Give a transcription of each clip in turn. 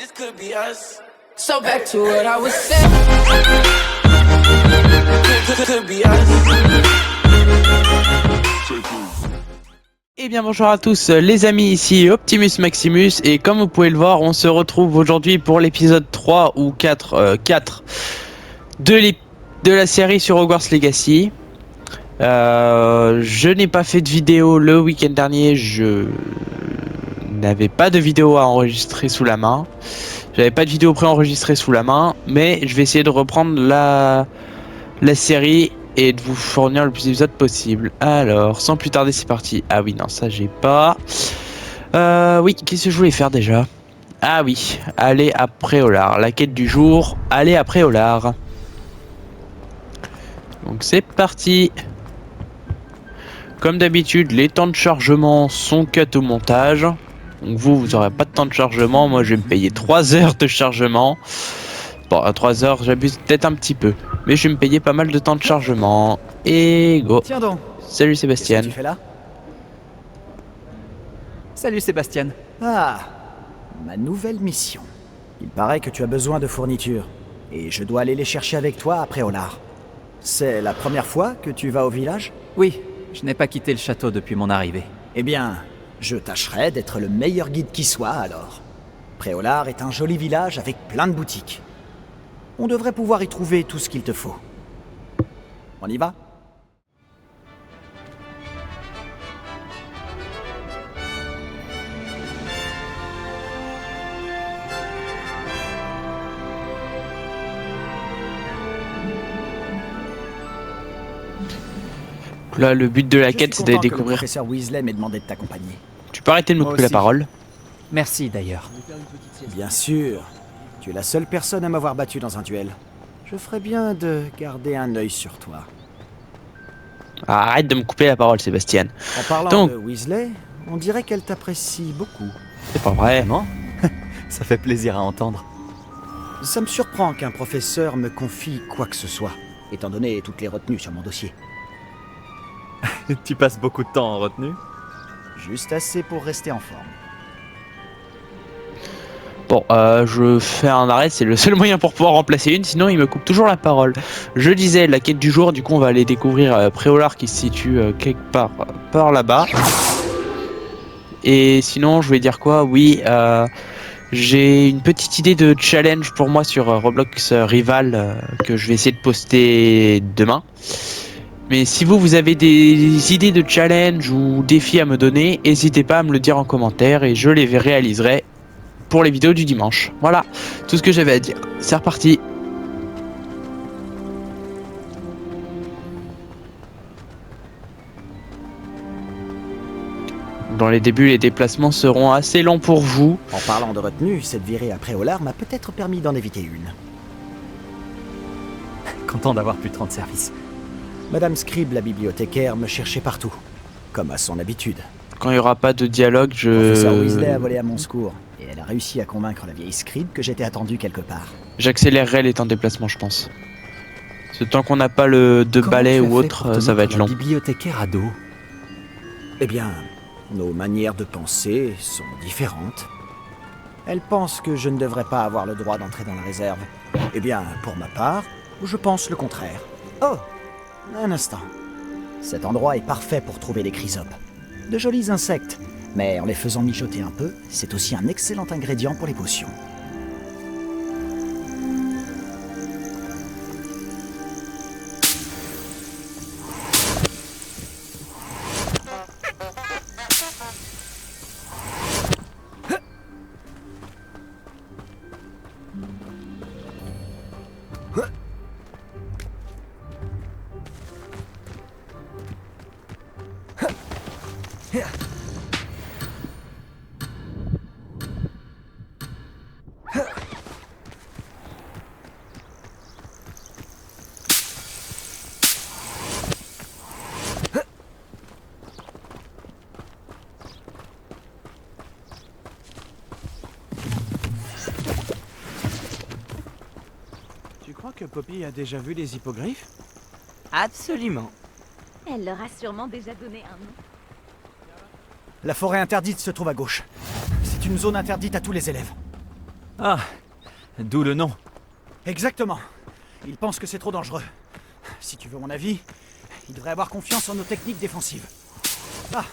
This could be us. So back to what I was saying. Could be us. Eh bien bonjour à tous les amis, ici Optimus Maximus et comme vous pouvez le voir on se retrouve aujourd'hui pour l'épisode 3 ou 4 de la série sur Hogwarts Legacy. Je n'ai pas fait de vidéo le week-end dernier, je n'avais pas de vidéo à enregistrer sous la main. J'avais pas de vidéo préenregistrée sous la main, mais je vais essayer de reprendre la série et de vous fournir le plus d'épisodes possible. Alors, sans plus tarder, c'est parti. Ah oui, non, ça j'ai pas. Oui, qu'est-ce que je voulais faire déjà? Ah oui, aller à Préolard. La quête du jour, aller à Préolard. Donc c'est parti. Comme d'habitude, les temps de chargement sont cut au montage. Donc vous aurez pas de temps de chargement. Moi, je vais me payer 3 heures de chargement. Bon, à 3 heures, j'abuse peut-être un petit peu. Mais je vais me payer pas mal de temps de chargement. Et go. Tiens donc. Salut Sébastien. Qu'est-ce que tu fais là? Salut Sébastien. Ah, ma nouvelle mission. Il paraît que tu as besoin de fournitures. Et je dois aller les chercher avec toi à Préolard. C'est la première fois que tu vas au village? Oui, je n'ai pas quitté le château depuis mon arrivée. Eh bien, je tâcherai d'être le meilleur guide qui soit alors. Préolard est un joli village avec plein de boutiques. On devrait pouvoir y trouver tout ce qu'il te faut. On y va? Là, le but de la quête, c'est d'aller Le découvrir. professeur Weasley m'ait demandé de t'accompagner. Tu peux arrêter de me Moi couper la aussi. parole? Merci d'ailleurs. Bien sûr. Tu es la seule personne à m'avoir battu dans un duel. Je ferais bien de garder un œil sur toi. Arrête de me couper la parole, Sébastien. En parlant Donc- de Weasley, on dirait qu'elle t'apprécie beaucoup. C'est pas vrai. Vraiment? Ça fait plaisir à entendre. Ça me surprend qu'un professeur me confie quoi que ce soit, étant donné toutes les retenues sur mon dossier. Tu passes beaucoup de temps en retenue? Juste assez pour rester en forme. Bon, je fais un arrêt, c'est le seul moyen pour pouvoir remplacer une, sinon il me coupe toujours la parole. Je disais, la quête du jour, du coup on va aller découvrir Préolard qui se situe quelque part par là-bas. Et sinon, je voulais dire quoi? Oui, j'ai une petite idée de challenge pour moi sur Roblox Rival que je vais essayer de poster demain. Mais si vous avez des idées de challenge ou défis à me donner, n'hésitez pas à me le dire en commentaire et je les réaliserai pour les vidéos du dimanche. Voilà, tout ce que j'avais à dire. C'est reparti. Dans les débuts, les déplacements seront assez longs pour vous. En parlant de retenue, cette virée à Préolard m'a peut-être permis d'en éviter une. Content d'avoir pu te rendre service. Madame Scribe, la bibliothécaire, me cherchait partout, comme à son habitude. Quand il n'y aura pas de dialogue, Professeur Weasley a volé à mon secours, et elle a réussi à convaincre la vieille Scribe que j'étais attendu quelque part. j'accélérerai les temps de déplacement, je pense. Ce temps qu'on n'a pas de Comment balai tu as ou fait autre, pour te ça va être mettre la long. bibliothécaire à dos. Eh bien, nos manières de penser sont différentes. Elle pense que je ne devrais pas avoir le droit d'entrer dans la réserve. Eh bien, pour ma part, je pense le contraire. Oh, un instant. Cet endroit est parfait pour trouver des chrysopes. De jolis insectes, mais en les faisant mijoter un peu, c'est aussi un excellent ingrédient pour les potions. crois que Poppy a déjà vu les hippogriffes? Absolument. Elle leur a sûrement déjà donné un nom. La forêt interdite se trouve à gauche. C'est une zone interdite à tous les élèves. Ah, d'où le nom. Exactement. Il pense que c'est trop dangereux. Si tu veux mon avis, il devrait avoir confiance en nos techniques défensives. Ah,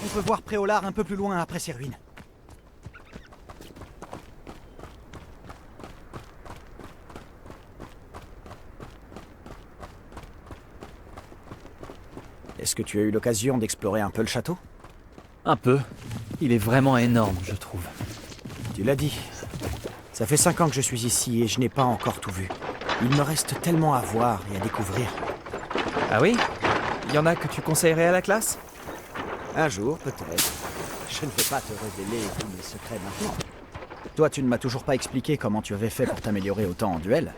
on peut voir Préolard un peu plus loin après ces ruines. Est-ce que tu as eu l'occasion d'explorer un peu le château? Un peu. Il est vraiment énorme, je trouve. Tu l'as dit. Ça fait 5 ans que je suis ici et je n'ai pas encore tout vu. Il me reste tellement à voir et à découvrir. Ah oui? Il y en a que tu conseillerais à la classe? Un jour, peut-être. Je ne vais pas te révéler tous mes secrets maintenant. Toi, tu ne m'as toujours pas expliqué comment tu avais fait pour t'améliorer autant en duel.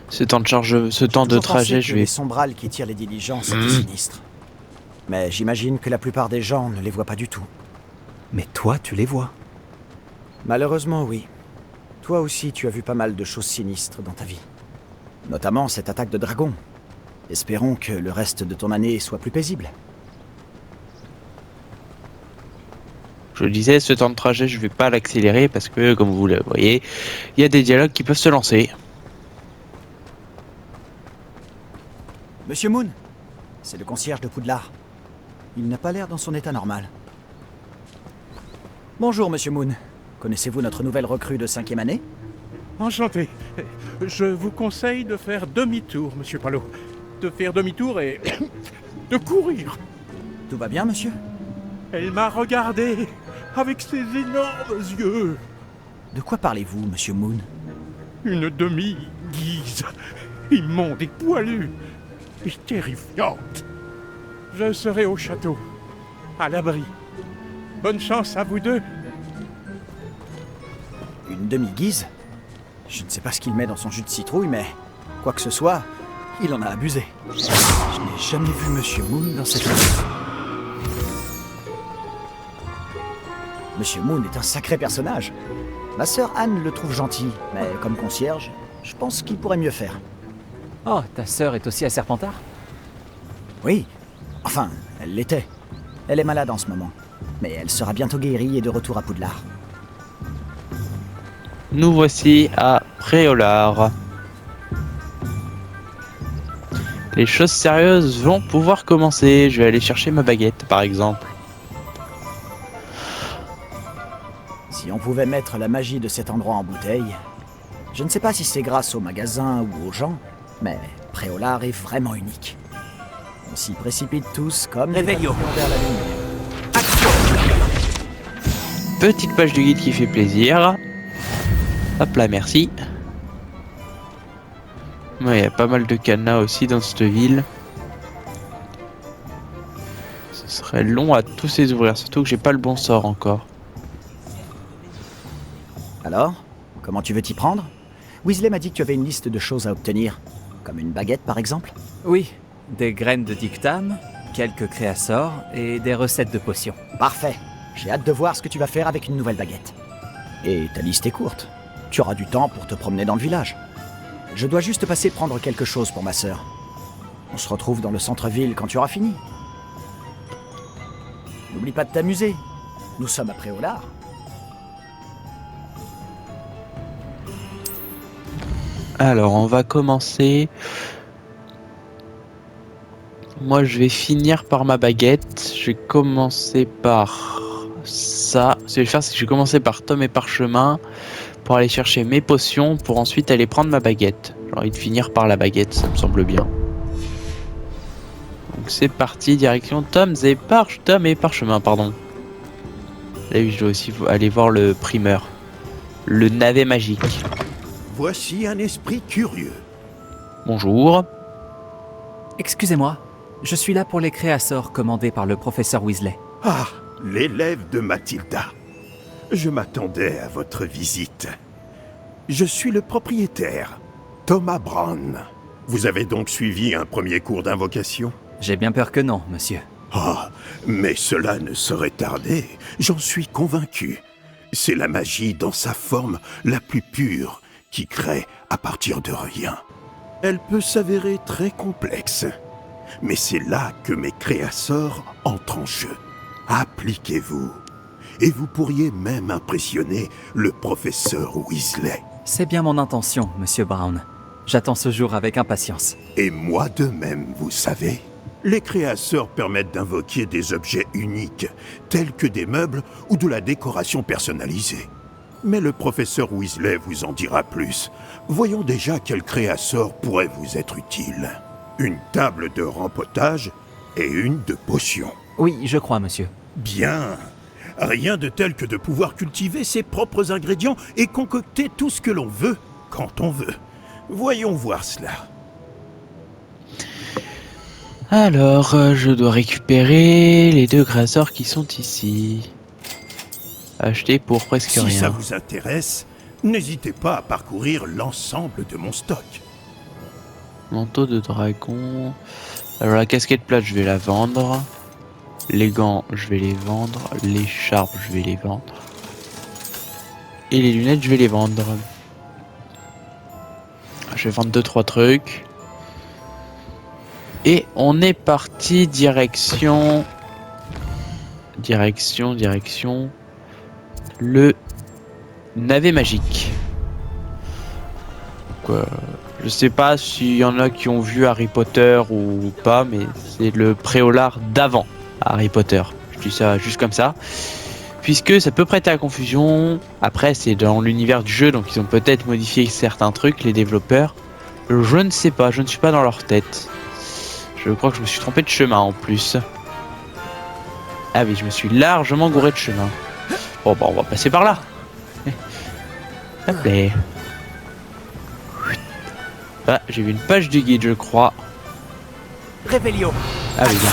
Ce temps de charge, ce temps de Toujours trajet, pensé je que vais... les sombrales qui tirent les diligences étaient sinistres. Mais j'imagine que la plupart des gens ne les voient pas du tout. Mais toi, tu les vois. Malheureusement, oui. Toi aussi, tu as vu pas mal de choses sinistres dans ta vie. Notamment cette attaque de dragon. Espérons que le reste de ton année soit plus paisible. Je disais, ce temps de trajet, je vais pas l'accélérer parce que, comme vous le voyez, il y a des dialogues qui peuvent se lancer. Monsieur Moon, c'est le concierge de Poudlard. Il n'a pas l'air dans son état normal. Bonjour, Monsieur Moon. Connaissez-vous notre nouvelle recrue de 5e année? Enchanté. Je vous conseille de faire demi-tour, monsieur Palot. De faire demi-tour et de courir. Tout va bien, monsieur? Elle m'a regardé avec ses énormes yeux. De quoi parlez-vous, Monsieur Moon? Une demi-guise, immonde et poilue, et terrifiante. Je serai au château, à l'abri. Bonne chance à vous deux. Une demi-guise? Je ne sais pas ce qu'il met dans son jus de citrouille, mais quoi que ce soit, il en a abusé. Je n'ai jamais vu Monsieur Moon dans cette état. Monsieur Moon est un sacré personnage. Ma sœur Anne le trouve gentil, mais comme concierge, je pense qu'il pourrait mieux faire. Oh, ta sœur est aussi à Serpentard? Oui, enfin, elle l'était. Elle est malade en ce moment, mais elle sera bientôt guérie et de retour à Poudlard. Nous voici à Préolard. Les choses sérieuses vont pouvoir commencer. Je vais aller chercher ma baguette, par exemple. Si on pouvait mettre la magie de cet endroit en bouteille, je ne sais pas si c'est grâce au magasin ou aux gens, mais Préolard est vraiment unique. On s'y précipite tous comme des Réveillon. papillons vers la lumière. Petite page du guide qui fait plaisir. Hop là, merci. Ouais, il y a pas mal de cadenas aussi dans cette ville. Ce serait long à tous les ouvrir, surtout que j'ai pas le bon sort encore. Alors, comment tu veux t'y prendre? Weasley m'a dit que tu avais une liste de choses à obtenir, comme une baguette par exemple. Oui, des graines de dictame, quelques créassors et des recettes de potions. Parfait, j'ai hâte de voir ce que tu vas faire avec une nouvelle baguette. Et ta liste est courte, tu auras du temps pour te promener dans le village. Je dois juste passer prendre quelque chose pour ma sœur. On se retrouve dans le centre-ville quand tu auras fini. N'oublie pas de t'amuser, nous sommes à Préolard. Alors, on va commencer. Moi, je vais finir par ma baguette. Je vais commencer par ça. Ce que je vais faire, c'est que je vais commencer par tome et parchemin pour aller chercher mes potions pour ensuite aller prendre ma baguette. J'ai envie de finir par la baguette, ça me semble bien. Donc, c'est parti, direction tomes et parchemin, pardon. Là, oui, je dois aussi aller voir le primeur. Le navet magique. Voici un esprit curieux. Bonjour. Excusez-moi, je suis là pour les créassors commandés par le professeur Weasley. Ah, l'élève de Mathilda. Je m'attendais à votre visite. Je suis le propriétaire, Thomas Brown. Vous avez donc suivi un premier cours d'invocation? J'ai bien peur que non, monsieur. Ah, mais cela ne saurait tarder, j'en suis convaincu. C'est la magie dans sa forme la plus pure qui crée à partir de rien. Elle peut s'avérer très complexe. Mais c'est là que mes créasseurs entrent en jeu. Appliquez-vous. Et vous pourriez même impressionner le professeur Weasley. C'est bien mon intention, Monsieur Brown. J'attends ce jour avec impatience. Et moi de même, vous savez. Les créasseurs permettent d'invoquer des objets uniques, tels que des meubles ou de la décoration personnalisée. Mais le professeur Weasley vous en dira plus. Voyons déjà quel créasseur pourrait vous être utile. Une table de rempotage et une de potions. Oui, je crois, monsieur. Bien. Rien de tel que de pouvoir cultiver ses propres ingrédients et concocter tout ce que l'on veut, quand on veut. Voyons voir cela. Alors, je dois récupérer les 2 créateurs qui sont ici. Acheter pour presque Si rien. ça vous intéresse, n'hésitez pas à parcourir l'ensemble de mon stock. Manteau de dragon. Alors la casquette plate, je vais la vendre. Les gants, je vais les vendre. L'écharpe, je vais les vendre. Et les lunettes, je vais les vendre. Je vais vendre 2-3 trucs. Et on est parti direction... Direction... Le navet magique. Donc, je sais pas s'il y en a qui ont vu Harry Potter ou pas, mais c'est le Préolard d'avant Harry Potter. Je dis ça juste comme ça. Puisque ça peut prêter à confusion. Après, c'est dans l'univers du jeu, donc ils ont peut-être modifié certains trucs, les développeurs. Je ne sais pas, je ne suis pas dans leur tête. Je crois que je me suis trompé de chemin en plus. Ah oui, je me suis largement gouré de chemin. Bon, bah on va passer par là. Hop là. Ah, j'ai vu une page du guide, je crois. Réveillon. Ah oui, bien.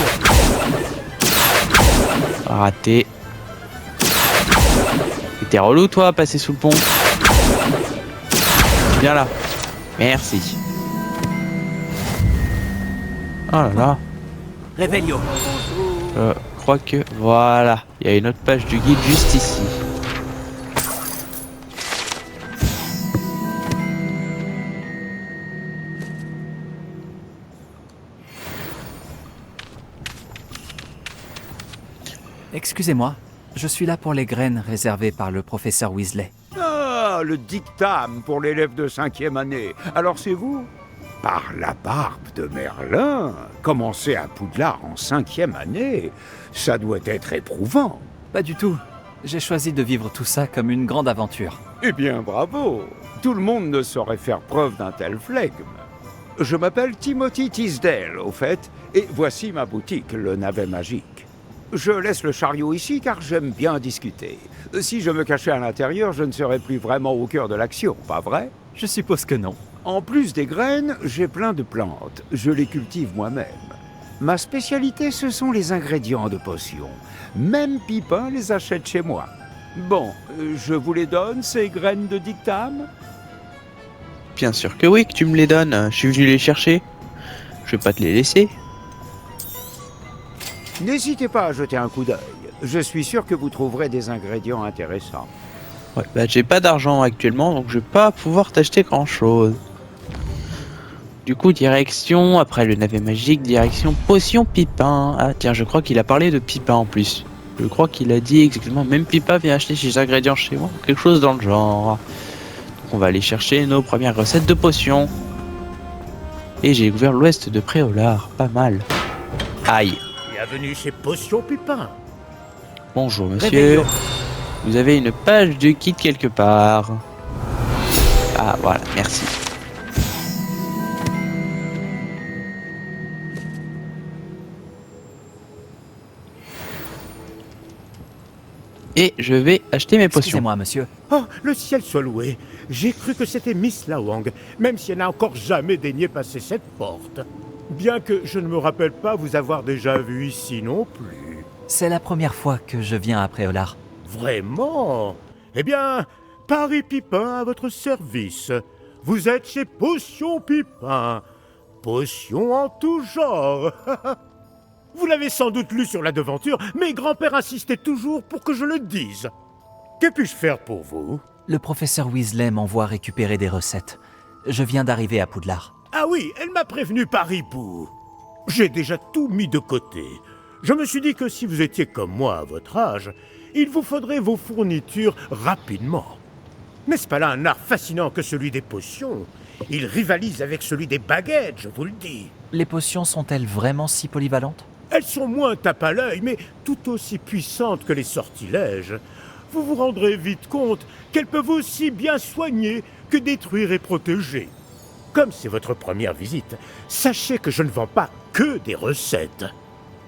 Raté. T'es relou, toi, passer sous le pont. Viens là. Merci. Oh là là. Réveillon. Je crois que... Voilà. Il y a une autre page du guide juste ici. Excusez-moi, je suis là pour les graines réservées par le professeur Weasley. Ah, le dictame pour l'élève de 5e année. Alors c'est vous? Par la barbe de Merlin, commencer à Poudlard en 5e année, ça doit être éprouvant. Pas du tout. J'ai choisi de vivre tout ça comme une grande aventure. Eh bien, bravo. Tout le monde ne saurait faire preuve d'un tel flegme. Je m'appelle Timothy Tisdale, au fait, et voici ma boutique, le Navet Magique. Je laisse le chariot ici car j'aime bien discuter. Si je me cachais à l'intérieur, je ne serais plus vraiment au cœur de l'action, pas vrai? Je suppose que non. En plus des graines, j'ai plein de plantes. Je les cultive moi-même. Ma spécialité, ce sont les ingrédients de potions. Même Pipin les achète chez moi. Bon, je vous les donne, ces graines de dictame? Bien sûr que oui, que tu me les donnes. Je suis venu les chercher. Je vais pas te les laisser. N'hésitez pas à jeter un coup d'œil. Je suis sûr que vous trouverez des ingrédients intéressants. Ouais, bah j'ai pas d'argent actuellement, donc je vais pas pouvoir t'acheter grand chose. Du coup, direction, après le navet magique, direction potion Pipin. Ah tiens, je crois qu'il a parlé de Pipin en plus. Je crois qu'il a dit exactement, même Pipin vient acheter ses ingrédients chez moi, quelque chose dans le genre. Donc on va aller chercher nos premières recettes de potions. Et j'ai découvert l'ouest de Préolard, pas mal. Aïe. Bienvenue chez Potion Pipin. Bonjour monsieur. Vous avez une page de guide quelque part. Ah voilà, merci. Et je vais acheter mes potions. Excusez-moi, monsieur. Oh, le ciel soit loué. J'ai cru que c'était Miss Lawang, même si elle n'a encore jamais daigné passer cette porte. Bien que je ne me rappelle pas vous avoir déjà vu ici non plus. C'est la première fois que je viens à Préolard. Vraiment? Eh bien, Paris Pipin à votre service. Vous êtes chez Potion Pipin. Potion en tout genre. Vous l'avez sans doute lu sur la devanture, mais grand-père insistait toujours pour que je le dise. Que puis-je faire pour vous? Le professeur Weasley m'envoie récupérer des recettes. Je viens d'arriver à Poudlard. Ah oui, elle m'a prévenu par hibou. J'ai déjà tout mis de côté. Je me suis dit que si vous étiez comme moi à votre âge, il vous faudrait vos fournitures rapidement. N'est-ce pas là un art fascinant que celui des potions? Il rivalise avec celui des baguettes, je vous le dis. Les potions sont-elles vraiment si polyvalentes? Elles sont moins tape à l'œil, mais tout aussi puissantes que les sortilèges. Vous vous rendrez vite compte qu'elles peuvent aussi bien soigner que détruire et protéger. Comme c'est votre première visite, sachez que je ne vends pas que des recettes.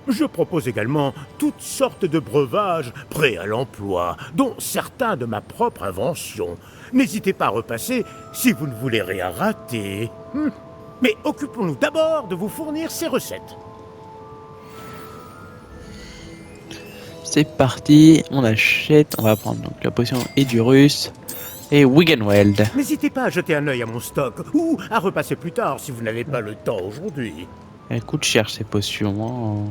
Je propose également toutes sortes de breuvages prêts à l'emploi, dont certains de ma propre invention. N'hésitez pas à repasser si vous ne voulez rien rater. Mais occupons-nous d'abord de vous fournir ces recettes. C'est parti, on achète, on va prendre donc la potion Edurus et Wiggenweld. N'hésitez pas à jeter un œil à mon stock, ou à repasser plus tard si vous n'avez pas le temps aujourd'hui. Elles coûtent cher ces potions, hein.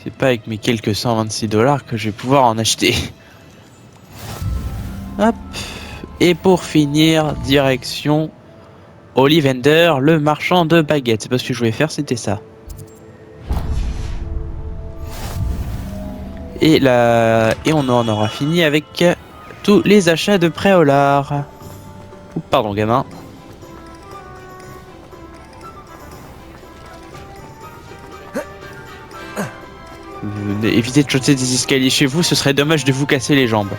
C'est pas avec mes quelques 126 $ que je vais pouvoir en acheter. Hop. Et pour finir, direction Ollivander, le marchand de baguettes. C'est pas ce que je voulais faire, c'était ça. Et on en aura fini avec tous les achats de Préolard. Pardon, gamin. Évitez de sauter des escaliers chez vous, ce serait dommage de vous casser les jambes.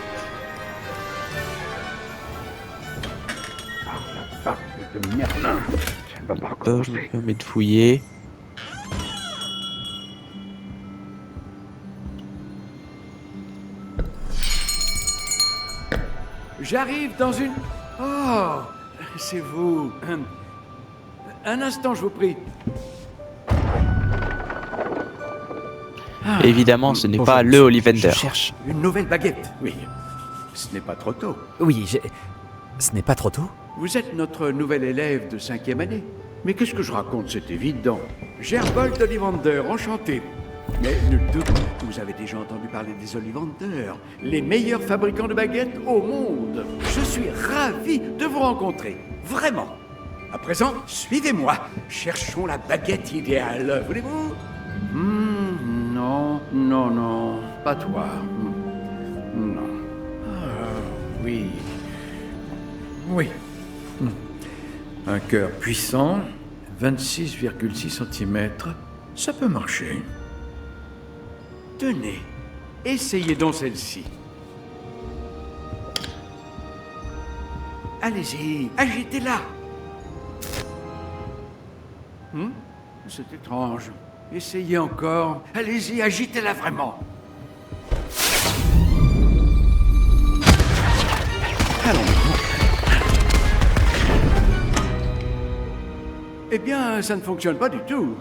Je me permets de fouiller. J'arrive dans une... Oh, c'est vous. Un instant, je vous prie. Évidemment, ce n'est Bonjour, pas le Ollivander. Je cherche. Une nouvelle baguette, oui. Ce n'est pas trop tôt. Oui, ce n'est pas trop tôt? Vous êtes notre nouvel élève de 5e année. Mais qu'est-ce que je raconte, c'est évident. Gerbold Ollivander, enchanté. Mais nul doute que vous avez déjà entendu parler des Ollivander, les meilleurs fabricants de baguettes au monde. Je suis ravi de vous rencontrer, vraiment. À présent, suivez-moi. Cherchons la baguette idéale, voulez-vous? Non, non, non, pas toi. Non. Ah, oui. Oui. Un cœur puissant, 26,6 cm, ça peut marcher. Tenez, essayez donc celle-ci. Allez-y, agitez-la. C'est étrange. Essayez encore. Allez-y, agitez-la vraiment. Allons-y. Eh bien, ça ne fonctionne pas du tout.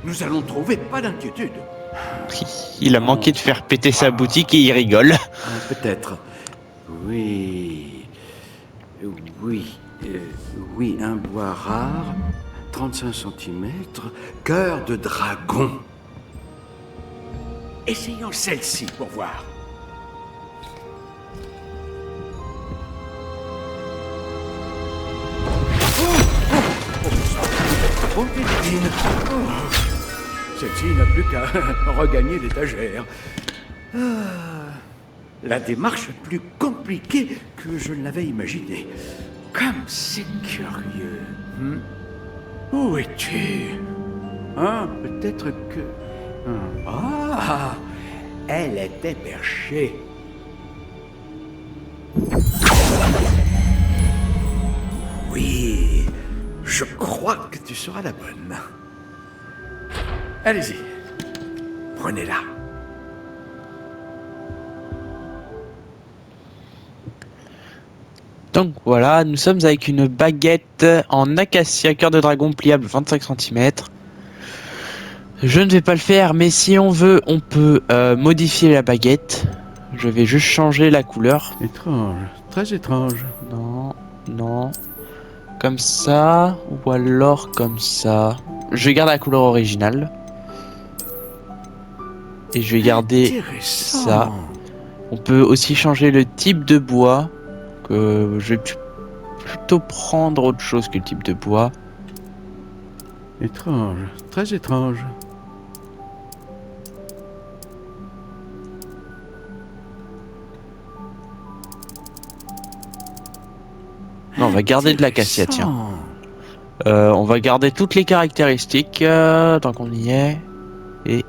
Nous allons trouver, pas d'inquiétude. Il a manqué de faire péter sa boutique et il rigole. Peut-être. Oui. Oui. Oui, un bois rare, 35 cm, cœur de dragon. Essayons celle-ci pour voir. Bonté divine. Celle-ci n'a plus qu'à regagner l'étagère. La démarche est plus compliquée que je ne l'avais imaginé. Comme c'est curieux. Où es-tu? Peut-être que... Ah, elle était perchée. Oui, je crois que tu seras la bonne. Allez-y, prenez-la. Donc voilà, nous sommes avec une baguette en acacia, cœur de dragon pliable 25 cm. Je ne vais pas le faire, mais si on veut, on peut modifier la baguette. Je vais juste changer la couleur. Étrange, très étrange. Non, non. Comme ça, ou alors comme ça. Je garde la couleur originale. Et je vais garder ça. On peut aussi changer le type de bois. je vais plutôt prendre autre chose que le type de bois. Étrange, très étrange. Non, on va garder de l'acacia, tiens. On va garder toutes les caractéristiques tant qu'on y est. Et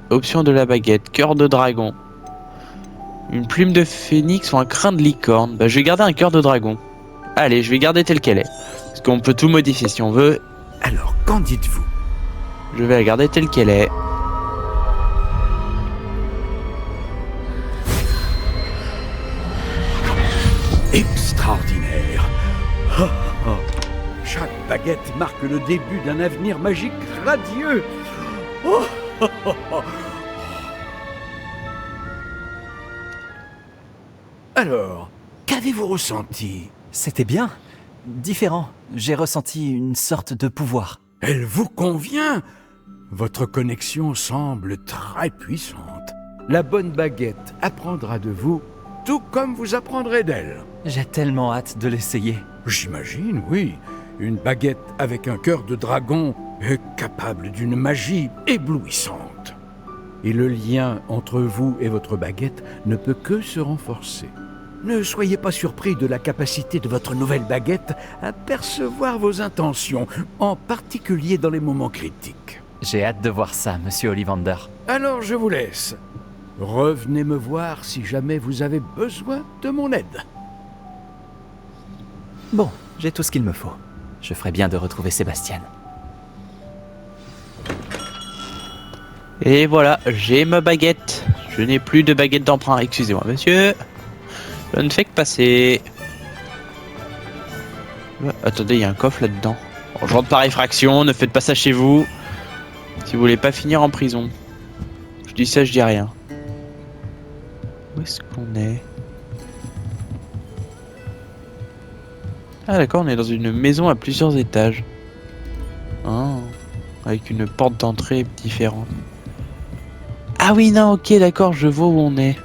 option de la baguette, cœur de dragon, une plume de phénix ou un crin de licorne. Bah, je vais garder un cœur de dragon. Allez, je vais garder tel qu'elle est. Parce qu'on peut tout modifier si on veut. Alors, qu'en dites-vous? Je vais la garder telle qu'elle est. Extraordinaire. Oh, oh. Chaque baguette marque le début d'un avenir magique radieux. Oh, oh, oh, oh. Alors, qu'avez-vous ressenti? C'était bien. Différent. J'ai ressenti une sorte de pouvoir. Elle vous convient? Votre connexion semble très puissante. La bonne baguette apprendra de vous, tout comme vous apprendrez d'elle. J'ai tellement hâte de l'essayer. J'imagine, oui. Une baguette avec un cœur de dragon est capable d'une magie éblouissante. Et le lien entre vous et votre baguette ne peut que se renforcer. Ne soyez pas surpris de la capacité de votre nouvelle baguette à percevoir vos intentions, en particulier dans les moments critiques. J'ai hâte de voir ça, monsieur Ollivander. Alors je vous laisse. Revenez me voir si jamais vous avez besoin de mon aide. Bon, j'ai tout ce qu'il me faut. Je ferai bien de retrouver Sébastien. Et voilà, j'ai ma baguette. Je n'ai plus de baguette d'emprunt. Excusez-moi, monsieur. Je ne fais que passer. Attendez, il y a un coffre là-dedans. Bon, je rentre par effraction, ne faites pas ça chez vous. Si vous voulez pas finir en prison. Je dis ça, je dis rien. Où est-ce qu'on est? Ah d'accord, on est dans une maison à plusieurs étages. Ah, avec une porte d'entrée différente. Ah oui, non, ok, d'accord, je vois où on est.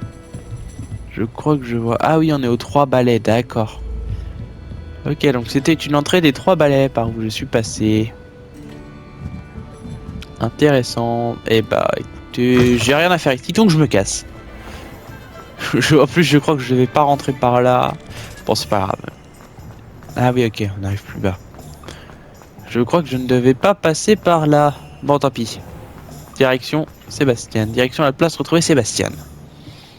Je crois que je vois... Ah oui, on est aux 3 balais, d'accord. Ok, donc c'était une entrée des 3 balais par où je suis passé. Intéressant. Eh bah, écoutez, j'ai rien à faire ici, donc je me casse. En plus, je crois que je vais pas rentrer par là. Bon, c'est pas grave. Ah oui, ok, on arrive plus bas. Je crois que je ne devais pas passer par là. Bon, tant pis. Direction Sébastien. Direction la place, retrouver Sébastien.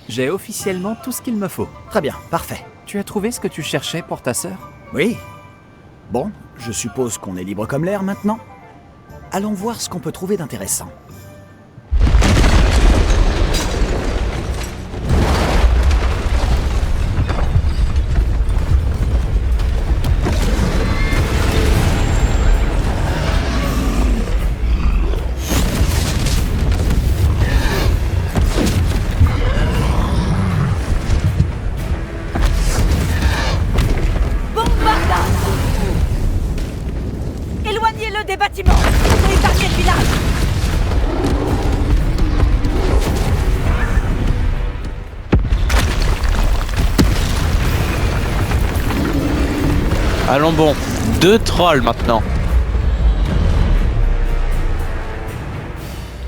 J'ai officiellement tout ce qu'il me faut. Très bien, parfait. Tu as trouvé ce que tu cherchais pour ta sœur? Oui. Bon, je suppose qu'on est libre comme l'air maintenant. Allons voir ce qu'on peut trouver d'intéressant. Éloignez-le des bâtiments et épargnez le village. Allons bon, 2 trolls maintenant.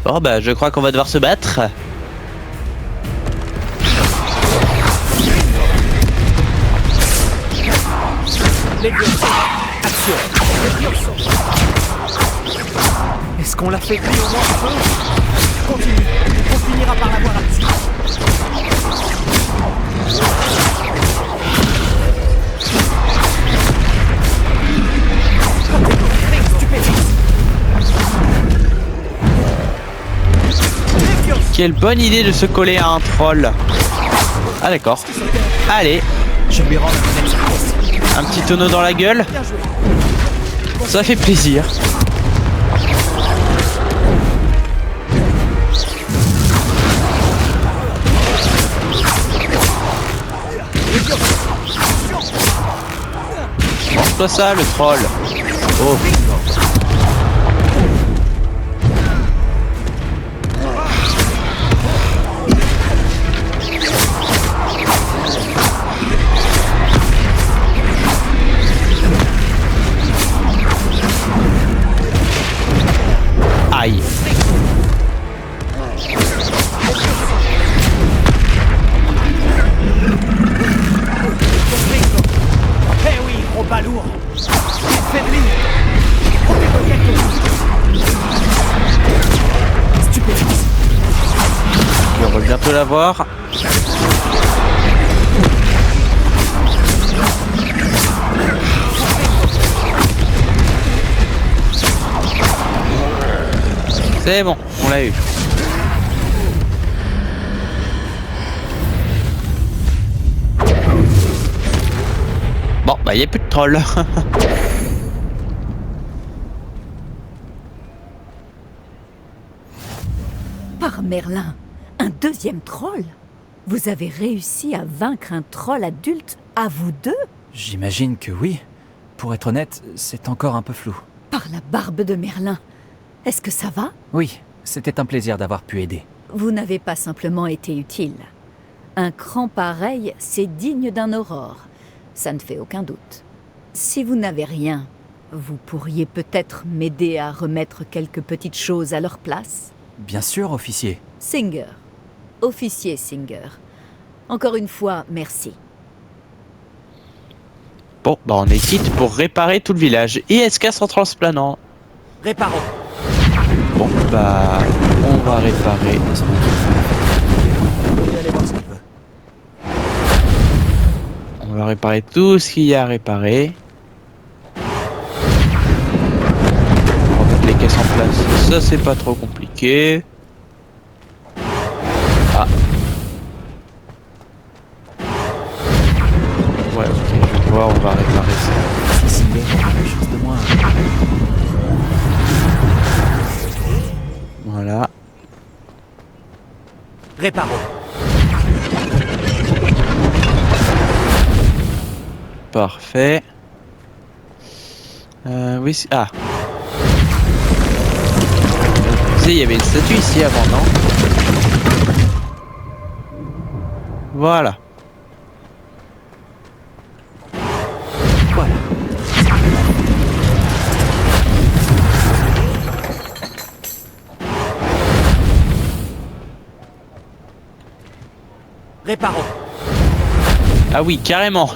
Bon bah je crois qu'on va devoir se battre. Est-ce qu'on l'a fait plus au moins un peu? Continue, on finira par l'avoir là-dessus. Quelle bonne idée de se coller à un troll. Ah d'accord. Allez. Je lui rends la un petit tonneau dans la gueule. Ça fait plaisir. Mange-toi ça, le troll. Oh. balourd. Il faiblit. Stupéfiance. Et on va bientôt l'avoir. C'est bon, on l'a eu. Bon, bah y a plus de trolls. Par Merlin, un deuxième troll? Vous avez réussi à vaincre un troll adulte à vous deux? J'imagine que oui. Pour être honnête, c'est encore un peu flou. Par la barbe de Merlin. Est-ce que ça va? Oui, c'était un plaisir d'avoir pu aider. Vous n'avez pas simplement été utile. Un cran pareil, c'est digne d'un aurore. Ça ne fait aucun doute. Si vous n'avez rien, vous pourriez peut-être m'aider à remettre quelques petites choses à leur place? Bien sûr, officier. Singer. Officier Singer. Encore une fois, merci. Bon, bah on est quitte pour réparer tout le village. ISK sans transplanant. Réparons. Bon, bah on va réparer. Allez voir ce qu'il veut. On va réparer tout ce qu'il y a à réparer. On va mettre les caisses en place. Ça c'est pas trop compliqué. Ah. Ouais, ok, je vois, on va réparer ça. Si Singer a une chance de moins. Voilà. Réparons. Parfait. Oui, ah. Tu sais, il y avait une statue ici avant, non? Voilà. Voilà. Réparons. Ah oui, carrément.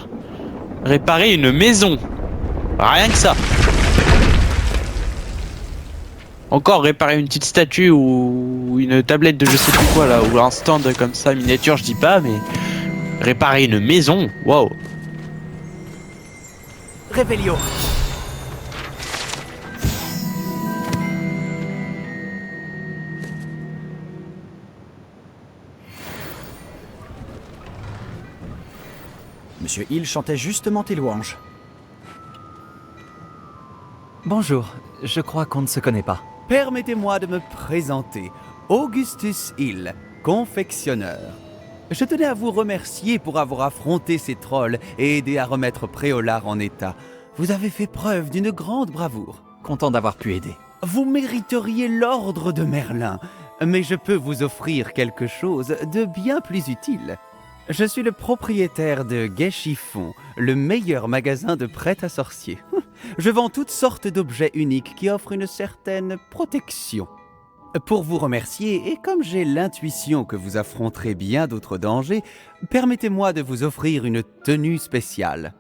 Réparer une maison. Rien que ça. Encore réparer une petite statue ou une tablette de je sais plus quoi là, ou un stand comme ça, miniature, je dis pas, mais réparer une maison, waouh. Réveillon. Monsieur Hill chantait justement tes louanges. Bonjour, je crois qu'on ne se connaît pas. Permettez-moi de me présenter. Augustus Hill, confectionneur. Je tenais à vous remercier pour avoir affronté ces trolls et aidé à remettre Préolard en état. Vous avez fait preuve d'une grande bravoure. Content d'avoir pu aider. Vous mériteriez l'ordre de Merlin, mais je peux vous offrir quelque chose de bien plus utile. Je suis le propriétaire de Gai Chiffon, le meilleur magasin de prêt-à-sorcier. Je vends toutes sortes d'objets uniques qui offrent une certaine protection. Pour vous remercier, et comme j'ai l'intuition que vous affronterez bien d'autres dangers, permettez-moi de vous offrir une tenue spéciale.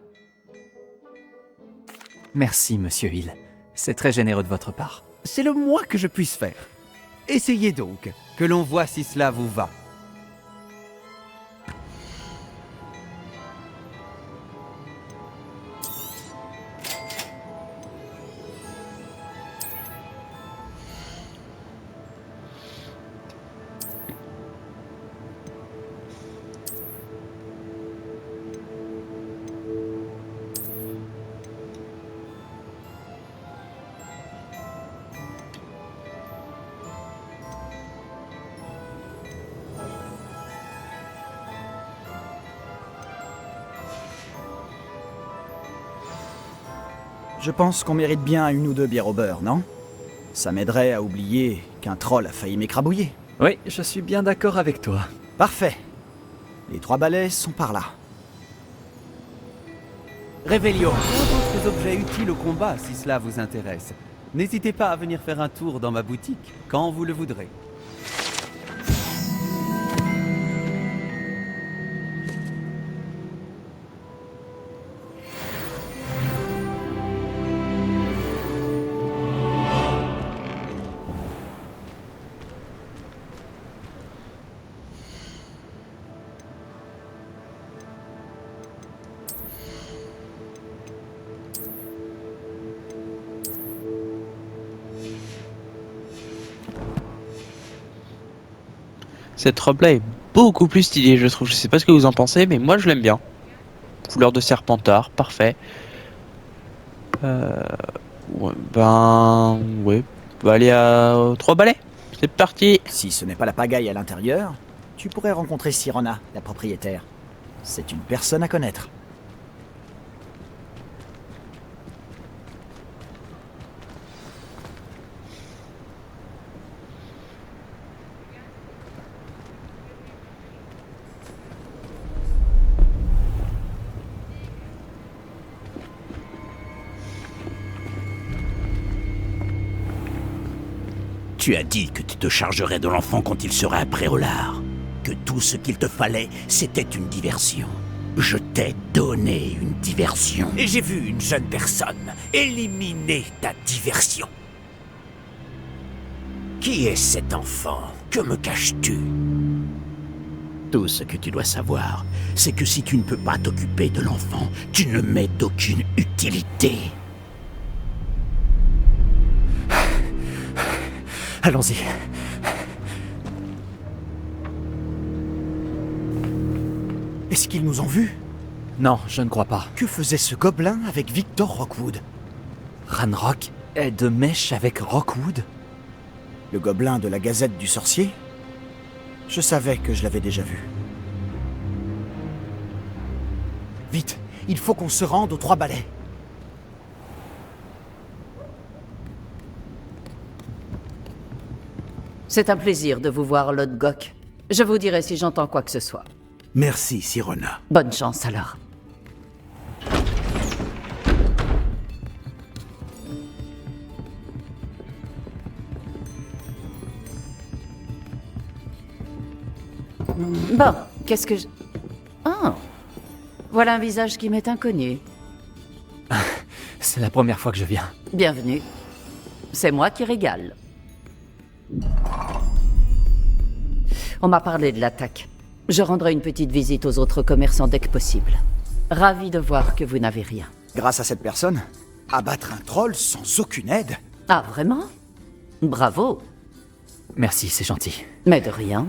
Merci, monsieur Hill. C'est très généreux de votre part. C'est le moins que je puisse faire. Essayez donc, que l'on voit si cela vous va. Je pense qu'on mérite bien une ou deux bières au beurre, non? Ça m'aiderait à oublier qu'un troll a failli m'écrabouiller. Oui, je suis bien d'accord avec toi. Parfait. Les 3 balais sont par là. Réveillon. D'autres objets utiles au combat si cela vous intéresse. N'hésitez pas à venir faire un tour dans ma boutique quand vous le voudrez. Cette robe-là est beaucoup plus stylée, je trouve. Je sais pas ce que vous en pensez, mais moi je l'aime bien. Couleur de serpentard, parfait. Ouais, ben... Ouais. On va aller à 3 balais. C'est parti. Si ce n'est pas la pagaille à l'intérieur, tu pourrais rencontrer Sirona, la propriétaire. C'est une personne à connaître. Tu as dit que tu te chargerais de l'enfant quand il sera après au lard. Que tout ce qu'il te fallait, c'était une diversion. Je t'ai donné une diversion. Et j'ai vu une jeune personne éliminer ta diversion. Qui est cet enfant? Que me caches-tu? Tout ce que tu dois savoir, c'est que si tu ne peux pas t'occuper de l'enfant, tu ne m'es d'aucune utilité. Allons-y. Est-ce qu'ils nous ont vus? Non, je ne crois pas. Que faisait ce gobelin avec Victor Rockwood? Ranrock est de mèche avec Rockwood? Le gobelin de la Gazette du Sorcier? Je savais que je l'avais déjà vu. Vite, il faut qu'on se rende aux 3 balais. C'est un plaisir de vous voir, Lord Gok. Je vous dirai si j'entends quoi que ce soit. Merci, Sirona. Bonne chance alors. Bon, qu'est-ce que je... Oh, voilà un visage qui m'est inconnu. C'est la première fois que je viens. Bienvenue. C'est moi qui régale. On m'a parlé de l'attaque. Je rendrai une petite visite aux autres commerçants dès que possible. Ravi de voir que vous n'avez rien. Grâce à cette personne, abattre un troll sans aucune aide? Ah, vraiment? Bravo. Merci, c'est gentil. Mais de rien.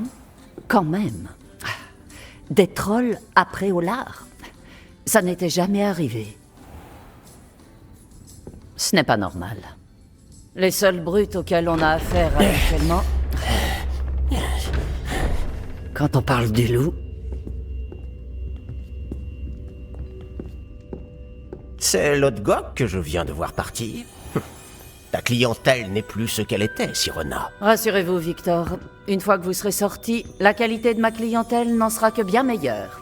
Quand même. Des trolls après au lard. Ça n'était jamais arrivé. Ce n'est pas normal. Les seules brutes auxquelles on a affaire actuellement... Quand on parle du loup... C'est Lord Gok que je viens de voir partir. Ta clientèle n'est plus ce qu'elle était, Sirona. Rassurez-vous, Victor. Une fois que vous serez sorti, la qualité de ma clientèle n'en sera que bien meilleure.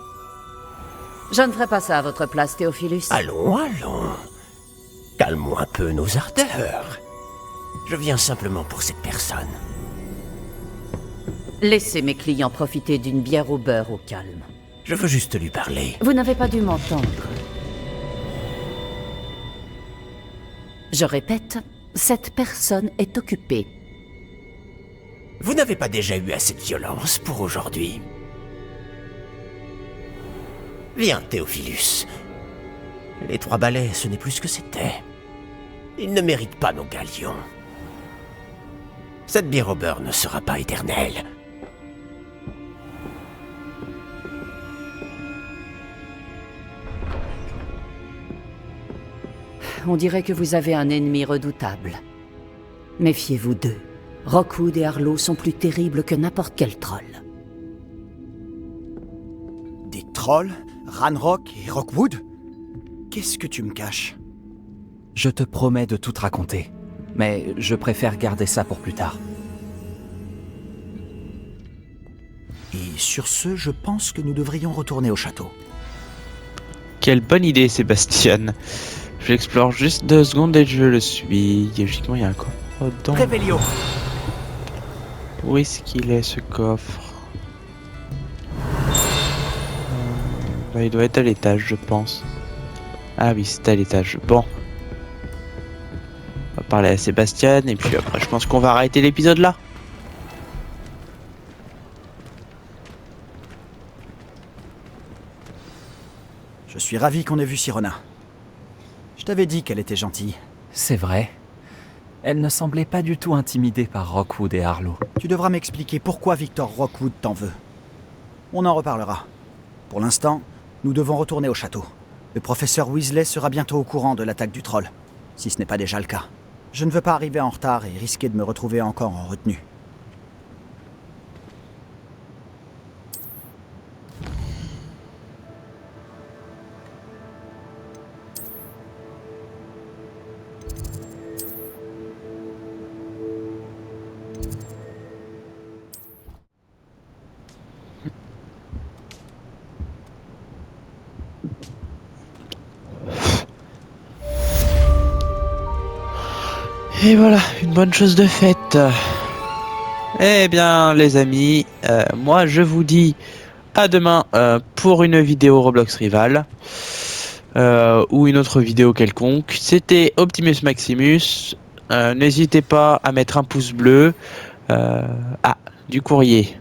Je ne ferai pas ça à votre place, Théophilus. Allons, allons. Calmons un peu nos ardeurs. Je viens simplement pour cette personne. Laissez mes clients profiter d'une bière au beurre au calme. Je veux juste lui parler. Vous n'avez pas dû m'entendre. Je répète, cette personne est occupée. Vous n'avez pas déjà eu assez de violence pour aujourd'hui? Viens, Théophilus. Les 3 balais, ce n'est plus ce que c'était. Ils ne méritent pas nos galions. Cette bière au beurre ne sera pas éternelle. On dirait que vous avez un ennemi redoutable. Méfiez-vous d'eux. Rockwood et Arlo sont plus terribles que n'importe quel troll. Des trolls? Ranrock et Rockwood? Qu'est-ce que tu me caches? Je te promets de tout te raconter. Mais je préfère garder ça pour plus tard. Et sur ce, je pense que nous devrions retourner au château. Quelle bonne idée, Sébastien. J'explore juste 2 secondes et je le suis. Logiquement, il y a un coffre dedans. Révélio. Où est-ce qu'il est, ce coffre? Il doit être à l'étage, je pense. Ah oui, c'est à l'étage. Bon. On va parler à Sébastien et puis après, je pense qu'on va arrêter l'épisode là. Je suis ravi qu'on ait vu Sirona. Je t'avais dit qu'elle était gentille. C'est vrai. Elle ne semblait pas du tout intimidée par Rockwood et Harlow. Tu devras m'expliquer pourquoi Victor Rockwood t'en veut. On en reparlera. Pour l'instant, nous devons retourner au château. Le professeur Weasley sera bientôt au courant de l'attaque du troll, si ce n'est pas déjà le cas. Je ne veux pas arriver en retard et risquer de me retrouver encore en retenue. Et voilà, une bonne chose de faite. Eh bien, les amis, moi je vous dis à demain pour une vidéo Roblox Rival ou une autre vidéo quelconque. C'était Optimus Maximus. N'hésitez pas à mettre un pouce bleu. Ah, du courrier.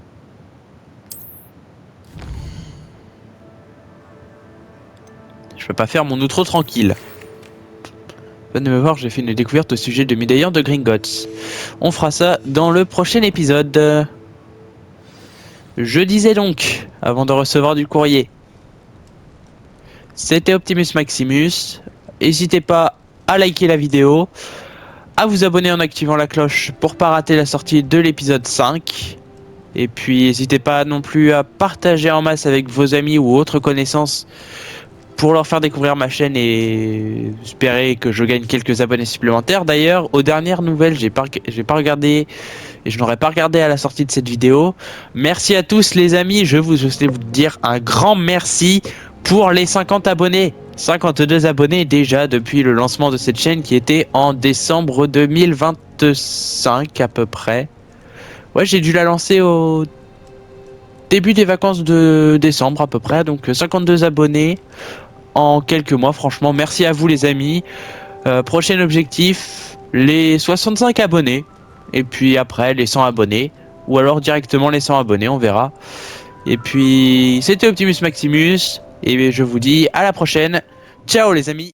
Je peux pas faire mon outro tranquille. Venez me voir, j'ai fait une découverte au sujet de Médaillon de Gringotts. On fera ça dans le prochain épisode. Je disais donc, avant de recevoir du courrier, c'était Optimus Maximus. N'hésitez pas à liker la vidéo, à vous abonner en activant la cloche pour pas rater la sortie de l'épisode 5. Et puis n'hésitez pas non plus à partager en masse avec vos amis ou autres connaissances pour leur faire découvrir ma chaîne et espérer que je gagne quelques abonnés supplémentaires. D'ailleurs, aux dernières nouvelles, j'ai pas regardé et je n'aurais pas regardé à la sortie de cette vidéo. Merci à tous les amis, je voulais vous dire un grand merci pour les 50 abonnés. 52 abonnés déjà depuis le lancement de cette chaîne qui était en décembre 2025 à peu près. Ouais, j'ai dû la lancer au début des vacances de décembre à peu près, donc 52 abonnés en quelques mois. Franchement, merci à vous les amis. Prochain objectif, les 65 abonnés. Et puis après, les 100 abonnés. Ou alors directement les 100 abonnés, on verra. Et puis, c'était Optimus Maximus. Et je vous dis à la prochaine. Ciao les amis.